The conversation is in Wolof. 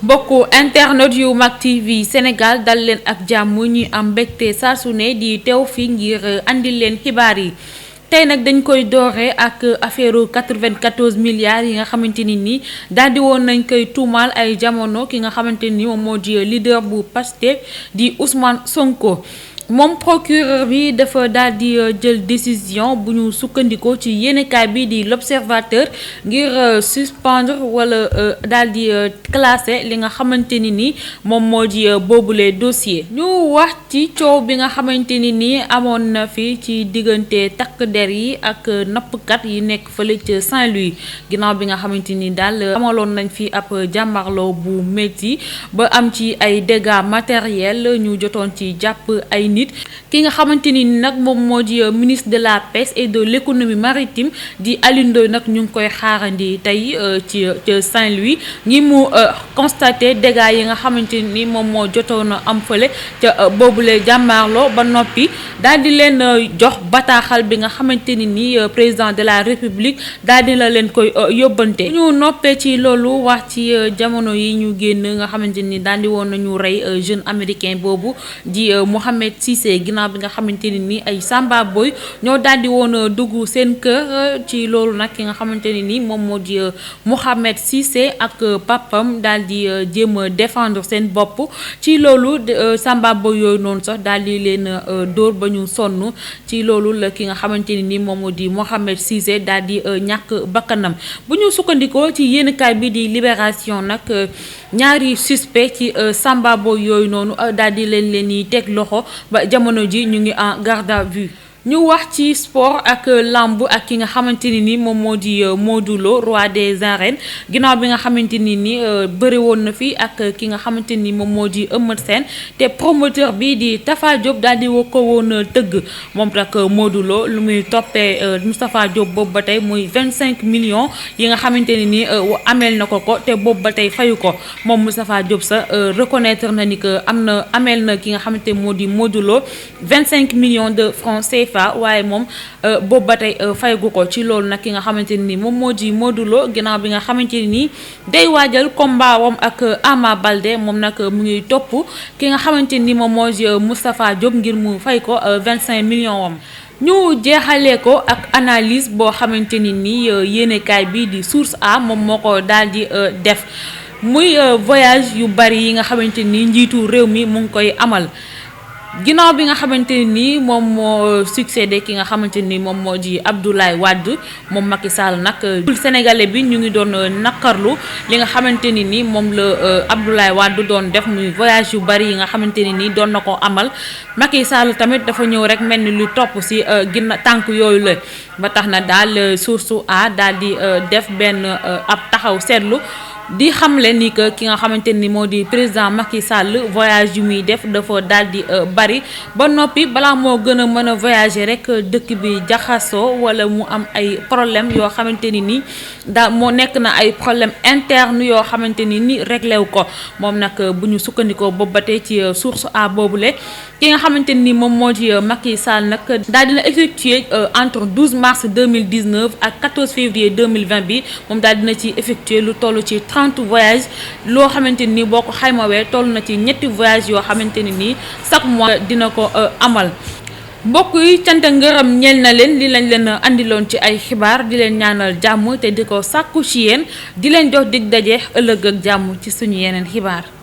mbokku internet yu Mak TV Sénégal dal leen ak jàmm ñuy am mbégte saa su ne di teew fi ngir andil leen xibaar yi tey nag dañ koy doore ak affaire 94 milliards yi nga xamante ni daal di woon nañ koy tuumaal ay jamono ki nga xamante ni moom moo di leader bu Pastef di Ousmane Sonko. moom procureur bi dafa daal di jël décision bu ñu sukkandikoo ci yéenekaay bi di l'Observateur ngir suspendre wala daal di classé li nga xamante ni moom moo di boobule dossier. ñu wax ci coow bi nga xamante ni amoon na fi ci diggante takk der yi ak nappkat yi nekk fële ca Saint-Louis ginnaaw bi nga xamante ni daal amaloon nañ fi ab jàmbarloo bu métti ba am ci ay dégâts matériels ñu jotoon ci jàpp ay ki nga xamante ni nag moom moo di ministre de la pêche et de l'économie maritime di Alioune Ndoye nag ñu ngi koy xaarandi tey ci Saint-Louis ñi mu constaté dégâts yi nga xamante ni moom moo jotoon a am fële ca boobule jàmmaarloo ba noppi daal di leen jox bataaxal bi nga xamante ni président de la république daal di la leen koy yóbbante. ñu noppee ci loolu wax ci jamono yi ñu génn nga xamante ni daal di woon nañu rey jeune américain boobu di Mohamed Cissé ginnaaw bi nga xamante ni ay Samba Boy ñoo daal di woon dugg seen kër ci loolu nag ki nga xamante ni moom moo di Mohamed Cissé ak papam daal di jéem a défendre seen bopp ci loolu Samba Boy yooyu noonu sax daal di leen dóor ba ñu sonn ci loolu la ki nga xamante ni moom moo di Mohamed Cissé daal di ñàkk bakkanam bu ñu sukkandikoo ci yéenekaay bi di Libération nag ñaari suspect ci Samba Boy yooyu noonu daal di leen yi teg loxo ba jamono ji ñu ngi en garde à vue. ñu wax ci sport ak lamb ak ki nga xamante ni moom moo di Modou Lo roi des arènes ginnaaw bi nga xamante ni bëri woon na fi ak ki nga xamante ni moom moo di Eumeu Sène te promoteur bi di Tafa Diop daal di ko woon tëgg moom nag Modou Lo lu muy toppee Moustapha Diop boobu ba tey muy 25 millions yi nga xamante ni ameel na ko te boobu ba tey fayu ko moom Moustapha Diop sa reconnaître na ni que ameel na ki nga xamante moo di Modou Lo 25 millions de francs CFA. waaye moom boobu ba tey fayagu ko ci loolu nag ki nga xamante ni moom moo di Modou Lo ginnaaw bi nga xamante ni day waajal combat wam ak Ama Baldé moom nag mu ngi topp ki nga xamante ni moom moo di Moustapha Diop ngir mu fay ko 25 millions wam. ñu jeexalee ko ak analyse boo xamante ni yéenekaay bi di Source A moom moo ko daal di def muy voyage yu bari yi nga xamante ni njiitu réew mi mu ngi koy amal. ginnaaw bi nga xamante ni moom moo succédé ki nga xamante ni moom moo di Abdoulaye Wade moom Macky Sall nag sénégalais bi ñu ngi doon naqarlu li nga xamante ni moom la Abdoulaye Wade doon def muy voyage yu bari yi nga xamante ni doon na ko amal Macky Sall tamit dafa ñëw rek mel ni lu topp ci tànk yooyu la ba tax na daal Source A daal di def benn ab taxaw seetlu di xamle ni que ki nga xamante ni moo di président Macky Sall voyage yu muy def dafa daal di bari ba noppi balaa moo gën a mën a voyager rek dëkk bi jaxasoo wala mu am ay problème yoo xamante ni daa moo nekk na ay problème interne yoo xamante ni réglé wu ko moom nag bu ñu sukkandikoo boobu ba tey ci Source A boobule ki nga xamante ni moom moo di Macky Sall nag daal dina effectuer entre 12 mars 2019 ak 14 février 2020 bi moom daal dina ci effectuer lu toll ci 30 voyages loo xamante ni boo ko xaymawee toll na ci ñetti voyages yoo xamante ni chaque mois dina ko amal. mbokk yi cant ngërëm ñeel na leen li lañ leen andiloon ci ay xibaar di leen ñaanal jàmm te di ko sàkku ci yéen di leen jox dig daje ëllëg ak jàmm ci suñu yeneen xibaar.